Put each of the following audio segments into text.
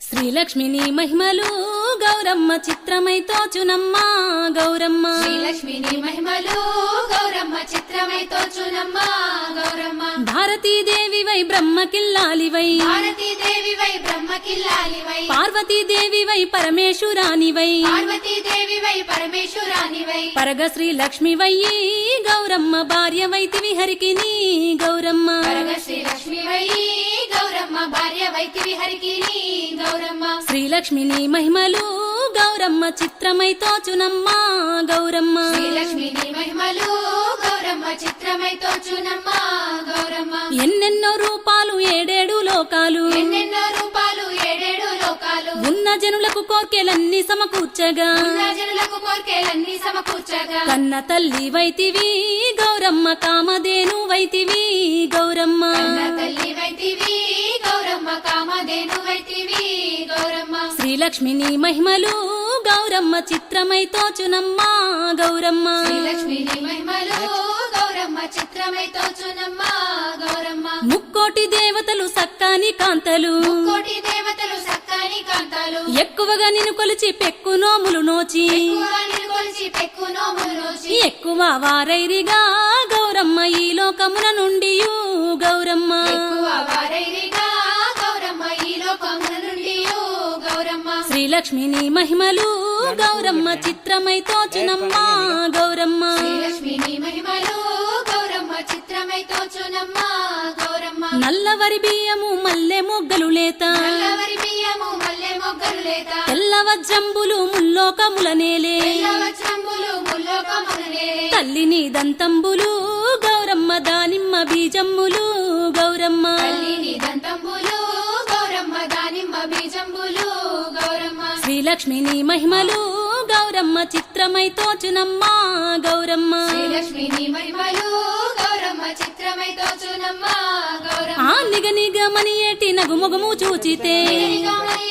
శ్రీలక్ష్మిని మహిమలు గౌరమ్మ చిత్రమై తోచునమ్మా గౌరమ్మ. శ్రీలక్ష్మిని మహిమలు గౌరమ్మ చిత్రమై తోచునమ్మా గౌరమ్మ. భారతీదేవివై బ్రహ్మకిల్లాలివై, భారతీదేవివై బ్రహ్మకిల్లాలివై, పార్వతీదేవివై పరమేశ్వరానివై, పార్వతీదేవివై పరమేశ్వరానివై, పరగ శ్రీలక్ష్మివయ్యి గౌరమ్మ భార్యవైతివి హరికిని గౌరమ్మ. పరగ శ్రీలక్ష్మివై గౌరమ్మ భార్యవైతివి హరికిని గౌరమ్మ. శ్రీలక్ష్మిని మహిమలు గౌరమ్మ చిత్రమై తోచునమ్మా గౌరమ్మ. శ్రీలక్ష్మిని మహిమలు గౌరమ్మ చిత్రమై తోచునమ్మా గౌరమ్మ. ఎన్నెన్నో రూపాలు ఏడేడు లోకాలు, ఎన్నెన్నో రూపాలు ఏడేడు లోకాలు, ఉన్న జనులకు కోర్కెలన్నీ సమకూర్చగా, ఉన్న జనులకు కోర్కెలన్నీ సమకూర్చగా, కన్న తల్లి వైతివి గౌరమ్మ కామధేను వైతివి గౌరమ్మ. కన్న తల్లి వైతివి గౌరమ్మ కామధేను వైతివి గౌరమ్మ. శ్రీలక్ష్మిని మహిమలు గౌరమ్మ చిత్రమై తోచునమ్మా గౌరమ్మ. శ్రీలక్ష్మిని మహిమలు గౌరమ్మ చిత్రమై తోచునమ్మా గౌరమ్మ. ముక్కోటి దేవతలు సక్కాని కాంతలు, కోటి దేవతలు సక్కాని కాంతాలు, ఎక్కువగా నిన్ను కొలిచి పెక్కు నోములు నోచి, ఎక్కువగా నిలుకొలిచి పెక్కు నోములు నోచి, ఎక్కువ వారైరిగా గౌరమ్మ ఈ లోకమున నుండి గౌరమ్మ. ఎక్కువ వారైరిగా గౌరమ్మ ఈ లోకముల నుండి గౌరమ్మ. శ్రీలక్ష్మిని మహిమలు గౌరమ్మ చిత్రమై తోచునమ్మా గౌరమ్మ. శ్రీలక్ష్మిని మహిమలు గౌరమ్మ చిత్రమై తోచునమ్మా గౌరమ్మ. నల్లవరి బియ్యము మల్లె మొగ్గలు లేత, నల్లవరి బియ్యము మల్లె మొగ్గలు లేత, తెల్ల వజ్రంబులు ముల్లోకముల నేలే, తెల్లవజ్రంబులు ముల్లోకముల నేలే, తల్లిని దంతంబులు గౌరమ్మ దానిమ్మ బీజమ్ములు గౌరమ్మ. తల్లిని దంతంబులు గౌరమ్మ దానిమ్మ బీజంబులు గౌరమ్మ. శ్రీలక్ష్మిని మహిమలు గౌరమ్మ చిత్రమై తోచునమ్మా గౌరమ్మ. శ్రీలక్ష్మిని మహిమలు గౌరమ్మ చిత్రమై తోచునమ్మా గౌరమ్మ. ఆ నిగనిగమని ఏటి నగుమొగము చూచితే,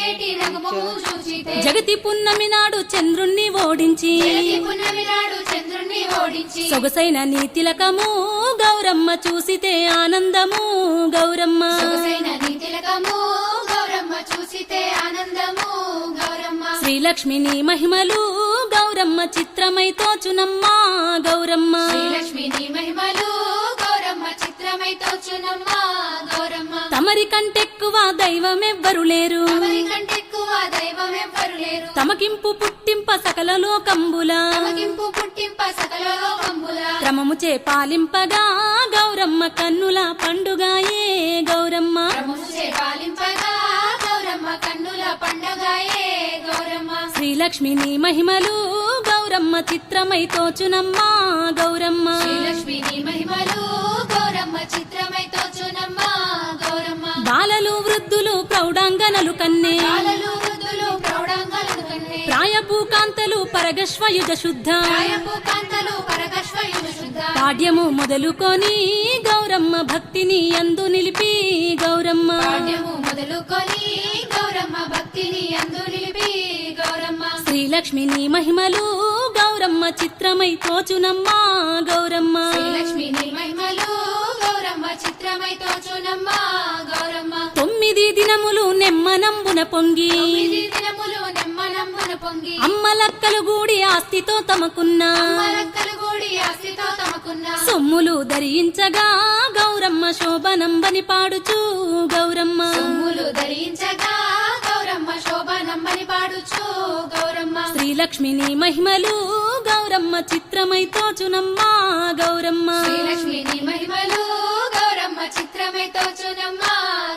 ఏటి నగుమొగు చూచితే, జగతి పున్నమి నాడు చంద్రుణ్ణి ఓడించి, జగతి పున్నమి నాడు చంద్రుణ్ణి ఓడించి, సొగసైన నీ తిలకము గౌరమ్మ చూసితే ఆనందము గౌరమ్మ. సొగసైన నీ తిలకము గౌరమ్మ చూసితే ఆనందము గౌరమ్మ. శ్రీలక్ష్మిని మహిమలు గౌరమ్మ చిత్రమై తోచునమ్మా గౌరమ్మ. శ్రీలక్ష్మిని మహిమలు గౌరమ్మ చిత్రమై తోచునమ్మా గౌరమ్మ. తమరి కంటెక్కువ దైవమెవ్వరు లేరు, తమరి కంటెక్కువ దైవం ఎవ్వరు లేరు, తమకింపు పుట్టింప సకల లోకంబుల, తమకింపు పుట్టింప సకల లోకంబుల, క్రమముచే పాలింపగా గౌరమ్మ కన్నుల పండుగాయే గౌరమ్మ. క్రమముచే పాలింపగా గౌరమ్మ కన్నుల పండగాయే గౌరమ్మ. శ్రీలక్ష్మిని మహిమలు గౌరమ్మ చిత్రమై తోచునమ్మా గౌరమ్మ. శ్రీలక్ష్మిని మహిమలు గౌరమ్మ చిత్రమై తోచునమ్మా గౌరమ్మ. బాలలు వృద్ధులు ప్రౌఢాంగనలు కన్నే, బాలలు వృద్ధులు ప్రౌఢాంగలను కన్నే, ప్రాయభూకాంతలు పరగశ్వయుజ శుద్ధ, ప్రాయపు కాంతలు పరగశ్వయుజ శుద్ధ, పాడ్యము మొదలుకొని గౌరమ్మ భక్తిని అందు నిలిపి గౌరమ్మ. పాడ్యము మొదలుకొని గౌరమ్మ భక్తిని అందు నిలిపి గౌరమ్మ. శ్రీలక్ష్మిని మహిమలు గౌరమ్మ చిత్రమై తోచునమ్మా గౌరమ్మ. శ్రీలక్ష్మిని మహిమలు గౌరమ్మ చిత్రమై తోచునమ్మా గౌరమ్మ. 9 దినములు నెమ్మనంబున పొంగి, 9 దినములు నెమ్మనంబున పొంగి, అమ్మలక్కలు గూడి ఆస్తితో తమకున్న, అమ్మలక్కలు గూడి ఆస్తితో తమకున్న, సొమ్ములు ధరించగా గౌరమ్మ శోభనంబని పాడుచు గౌరమ్మ. సొమ్ములు ధరించగా గౌరమ్మ శోభనంబని పాడుచు గౌరమ్మ. శ్రీలక్ష్మిని మహిమలు గౌరమ్మ చిత్రమై తోచునమ్మా గౌరమ్మ. శ్రీలక్ష్మిని మహిమలు గౌరమ్మ చిత్రమై తోచునమ్మా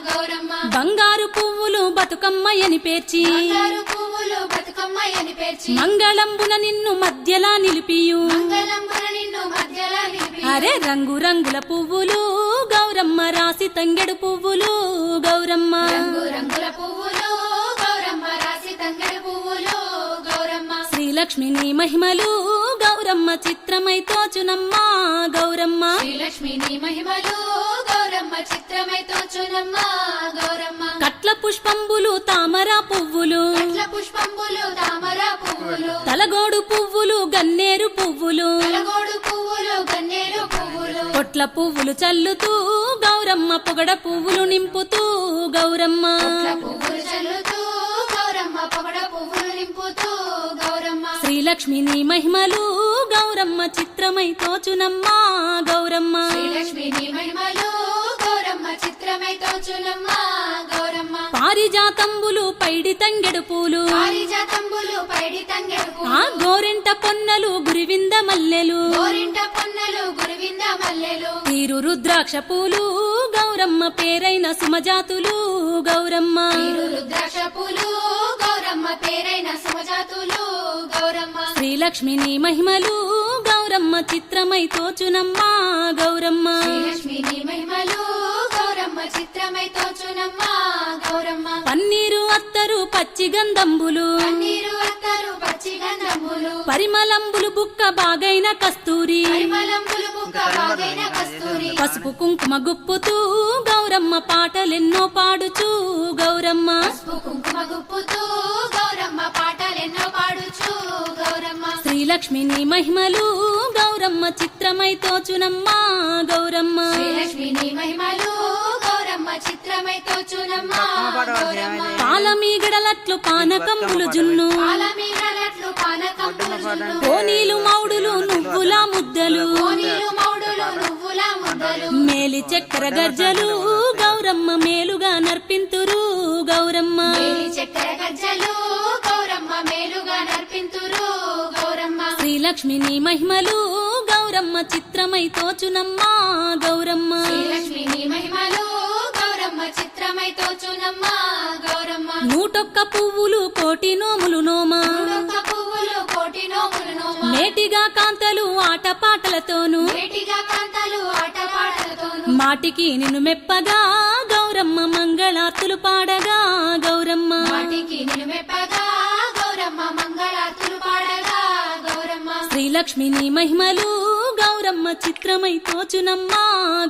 గౌరమ్మ. బంగారు పువ్వులు బతుకమ్మయని పేర్చి, బంగారు పువ్వులు బతుకమ్మయని పేర్చి, మంగళంబున నిన్ను మధ్యలా నిలిపియు, మంగళంబున నిన్ను మధ్యలా నిలిపి, అరే రంగు రంగుల పువ్వులు గౌరమ్మ రాసి తంగెడు పువ్వులు గౌరమ్మ. రంగు రంగుల పువ్వులు గౌరమ్మ రాసి తంగెడు పువ్వులు గౌరమ్మ. శ్రీలక్ష్మిని మహిమలు గౌరమ్మ చిత్రమై తోచునమ్మా గౌరమ్మ. శ్రీలక్ష్మిని మహిమలు గౌరమ్మ చిత్రమై తోచునమ్మా గౌరమ్మ. కట్ల పుష్పంబులు తామర పువ్వులు, కట్ల పుష్పంబులు తామర పువ్వులు, తలగోడు పువ్వులు గన్నేరు పువ్వులు, తలగోడు పువ్వులు గన్నేరు పువ్వులు, పొట్ల పువ్వులు చల్లుతూ గౌరమ్మ పొగడ పువ్వులు నింపుతూ గౌరమ్మ. పువ్వులు చల్లుతూ పొగడ పువ్వులు నింపుతూ గౌరమ్మ శ్రీలక్ష్మి నీ మహిమలు గౌరమ్మ చిత్రమై తోచునమ్మా గౌరమ్మ శ్రీలక్ష్మి నీ మహిమలు గౌరమ్మ చిత్రమై తోచునమ్మ గౌరమ్మ పారిజాతంబులు పైడి తంగెడు పూలు పారిజాతంబులు పైడి తంగెడు పూలు ఆ గోరెంట పొన్నలు గురివింద మల్లెలు గోరింట పొన్నలు గురువింద మల్లెలు తీరు రుద్రాక్ష పూలు గౌరమ్మ పేరైన సుమజాతులు గౌరమ్మ తీరు రుద్రాక్ష పూలు గౌరమ్మ పేరైన సుమజాతులు గౌరమ్మ శ్రీలక్ష్మి నీ మహిమలు గౌరమ్మ చిత్రమై తోచునమ్మా గౌరమ్మ శ్రీలక్ష్మి నీ మహిమలు గౌరమ్మ చిత్రమై తోచునమ్మ గౌరమ్మ పన్నీరు అత్తరు పచ్చి గంధంబులు పన్నీరు అత్తరు పచ్చి గంధములు పరిమళంబులు బుక్క బాగైన కస్తూరి పరిమళంబులు బుక్క బాగైన కస్తూరి పసుపు కుంకుమ గుప్పుతూ గౌరమ్మ పాటలెన్నో పాడుచూ గౌరమ్మ పసుపు కుంకుమ గుప్పుతూ గౌరమ్మ పాటలెన్నో పాడుచు గౌరమ్మ శ్రీలక్ష్మి నీ మహిమలు గౌరమ్మ చిత్రమై తోచునమ్మా గౌరమ్మ శ్రీలక్ష్మి నీ మహిమలు గౌరమ్మ చిత్రమై తోచునమ్మ గౌరమ్మ పాలమీగడలట్లు పానకంబులు జున్ను పాలమీగలట్లు పానకంబులు జున్ను కోనీలు మౌడులు నువ్వుల ముద్దలు కోనీలు మౌడులు నువ్వుల ముద్దలు మేలి చక్కెర గర్జలు గౌరమ్మ మేలుగా నర్పింతురు గౌరమ్మ మేలి చక్కెర గజ్జలు గౌరమ్మ మేలుగా నర్పింతురు గౌరమ్మ శ్రీలక్ష్మి నీ మహిమలు గౌరమ్మ చిత్రమై తోచునమ్మా గౌరమ్మ శ్రీలక్ష్మి నీ మహిమలు గౌరమ్మ చిత్రమై తోచునమ్మ గౌరమ్మ నూటొక్క పువ్వులు కోటి నోములు నోమ నూడొక్క పువ్వులు కోటి నోములు నోమ మేటిగా కాంతలు ఆటపాటలతోను వేటిగా కాంతలు ఆటపాటలతోను మాటికి నిన్ను మెప్పగా గౌరమ్మ మంగళార్తులు పాడగా గౌరమ్మ వాటికి నిన్ను మెప్పగా గౌరమ్మ మంగళార్తులు పాడగా గౌరమ్మ శ్రీలక్ష్మి నీ మహిమలు గౌరమ్మ చిత్రమై తోచునమ్మా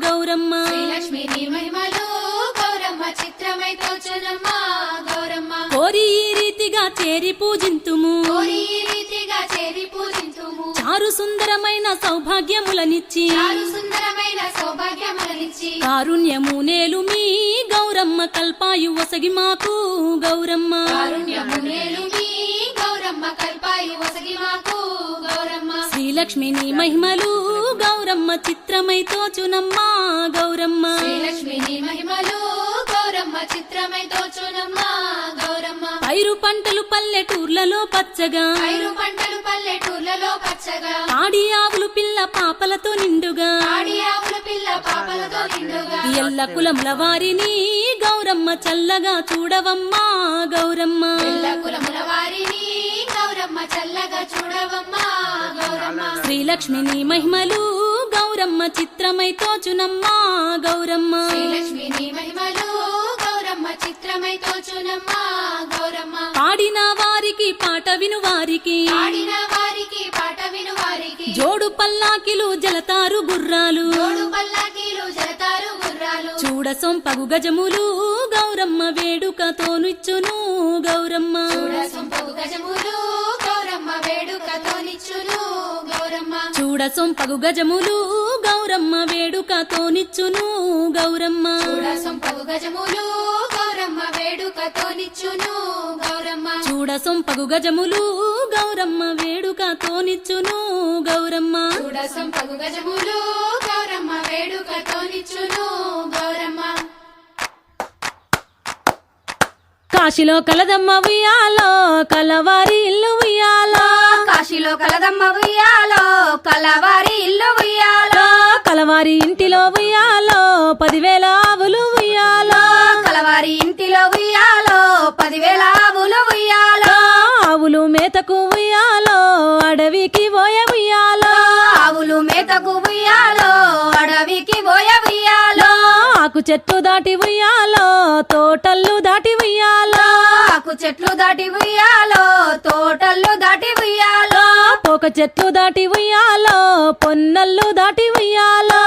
గౌరమ్మ శ్రీలక్ష్మి నీ మహిమలు గౌరమ్మ చిత్రమై తోచునమ్మ గౌరమ్మ కోరి ఈ రీతిగా చేరి పూజింతుము కోరి ఈ రీతిగా చేరి పూజింతుము చారు సుందరమైన సౌభాగ్యములనిచ్చి చాలు సుందరమైన సౌభాగ్యములనిచ్చి కారుణ్యము నేలు మీ గౌరమ్మ కల్పాయు వసగి మాకు గౌరమ్మ కారుణ్యము నేలు మీ గౌరమ్మ కల్పాయి వసగి మాకు గౌరమ్మ శ్రీలక్ష్మి నీ మహిమలు గౌరమ్మ చిత్రమై తోచునమ్మా గౌరమ్మ శ్రీలక్ష్మి నీ మహిమలు గౌరమ్మ చిత్రమై తోచునమ్మ గౌరమ్మ పైరు పంటలు పల్లెటూర్లలో పచ్చగా పైరు పంటలు పల్లెటూర్లలో పచ్చగా ఆడి ఆవులు పిల్ల పాపలతో నిండుగా ఆడి ఆవుల పిల్ల పాపలతో నిండుగా ఎల్ల కులముల వారిని గౌరమ్మ చల్లగా చూడవమ్మా గౌరమ్మ పిల్ల కులముల వారిని గౌరమ్మ చల్లగా చూడవమ్మ గౌరమ్మ శ్రీలక్ష్మి నీ మహిమలు గౌరమ్మ చిత్రమై తోచునమ్మా గౌరమ్మ శ్రీలక్ష్మి నీ మహిమలు గౌరమ్మ చిత్రమై తోచునమ్మ గౌరమ్మ పాడిన వారికి పాట విను వారికి పాడిన వారికి పాట విను వారికి జోడు పల్లాకిలు జలతారు గుర్రాలు జోడు పల్లాకీలు జలతారు గుర్రాలు చూడ సొంపగు గజములు గౌరమ్మ వేడుకతోనిచ్చును గౌరమ్మ చూడ సొంపగు గజములు గౌరమ్మ వేడుకతోనిచ్చును గౌరమ్మ చూడ సొంపగు గజములు గౌరమ్మ వేడుకతోనిచ్చును గౌరమ్మ చూడ సొంపగు గజములు గౌరమ్మ వేడుకతోనిచ్చును గౌరమ్మ చూడ సొంపగు గజములు గౌరమ్మ వేడుకతోనిచ్చును గౌరమ్మ చూడ సొంపగు గజములు గౌరమ్మ వేడుకతోనిచ్చును గౌరమ్మ కాశీలో కలదమ్మ ఉయ్యాలో కలవారి ఇల్లు ఉయ్యాలో కాశీలో కలదమ్మ ఉయ్యాలో కలవారి ఇల్లు ఉయ్యాలో కలవారి ఇంటిలో ఉయ్యాలో 10,000 ఆవులు ఉయ్యాలో కలవారి ఇంటిలో ఉయ్యాలో 10,000 ఆవులు ఉయ్యాలో ఆవులు మేతకు ఉయ్యాలో అడవికి పోయ ఉయ్యాలో ఆవులు మేతకు ఉయ్యాలో అడవికి పోయ ఉయ్యాలో ఆకు చెట్టు దాటి ఉయ్యాలో తోటల్లు దాటి ఉయ్యాలో ఆకు చెట్లు దాటి ఉయ్యాలో తోటలు దాటి ఉయ్యాలో పోక చెట్లు దాటి ఉయ్యాలో పొన్నల్లు దాటి ఉయ్యాలో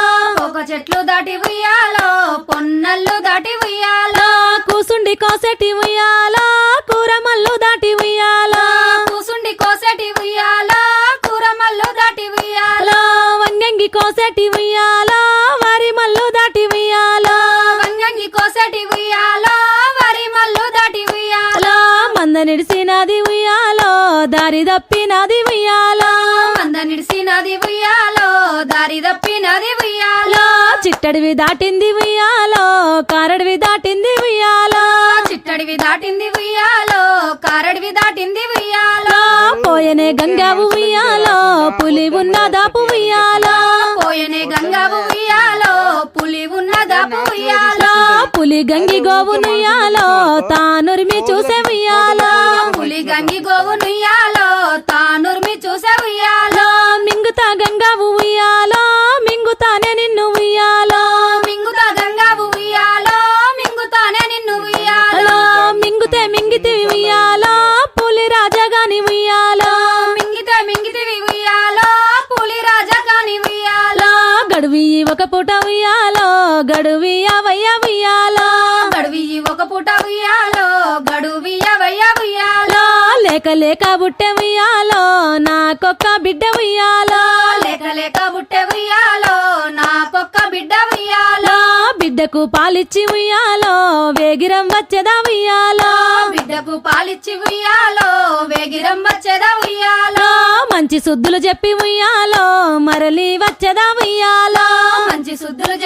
ఒక చెట్లు దాటి ఉయ్యాలో పొన్నల్లు దాటి ఉయ్యాలో కూసుండి కోసెటి ఉయ్యాలో కూరమల్లు దాటి ఉయ్యాలో కూసుండి కోసటి ఉయ్యాలో కూరమల్లు దాటి ఉయ్యాలో వంగంగి కోసెటి ఉయ్యాలో వరి మల్లు దాటి ఉయ్యాలో వంగంగి కోసటి ఉయ్యాలో వరి మల్లు దాటి ఉయ్యాలో మందని నిడిసినది ఉయ్యాలో దారి తప్పినది ఉయ్యాలో మంద నిడిసినది ఉయ్యాలో దారి తప్పినది ఉయ్యాలో చిట్టడివి దాటింది ఉయ్యాలో కారడివి దాటింది ఉయ్యాలో చిట్టడివి దాటింది ఉయ్యాలో కారడివి దాటింది ఉయ్యాలో పోయనే గంగావు ఉయ్యాలో పులి ఉన్న దాపు ఉయ్యాలో పోయనే గంగావు ఉయ్యాలో పులి ఉన్న దాపు ఉయ్యాలో పులి గంగి గోవు నుయ్యాలో తానురిమి చూసే ఉయ్యాలో పులి గంగి గోవు నుయ్యాలో తానుర్మి చూసే ఉయ్యాలో మింగుతా గంగావు ఉయ్యాలో మింగుతానే నిన్ను ఉయ్యాలో మింగుతా గంగావు ఉయ్యాలో మింగుతానే నిన్ను ఉయ్యాలో మింగుతే మింగితివి ఉయ్యాలో పులి రాజగాని ఉయ్యాలో మింగితే మింగితివి ఉయ్యాలో పులి రాజా కాని ఉయ్యాలో గడువి ఒక పూట ఉయ్యాలో గడువి అవయ్య ఉయ్యాలో గడువి ఒక పూట ఉయ్యాలో గడువి అవయ్య ఉయ్యాలో లేక లేక బుట్టె ఉయ్యాలో నాకొక్క బిడ్డ ఉయ్యాలో లేక లేక బుట్టె ఉయ్యాలో నాకొక్క బిడ్డ ఉయ్యాలో బిడ్డకు పాలిచ్చి ఉయ్యాలో వేగిరం వచ్చేదా ఉయ్యాలో బిడ్డకు పాలిచ్చి ఉయ్యాలో వేగిరం వచ్చేదా ఉయ్యాలో మంచి శుద్ధులు చెప్పి ఉయ్యాలో మరలి వచ్చేదా ఉయ్యాలో మంచి శుద్ధులు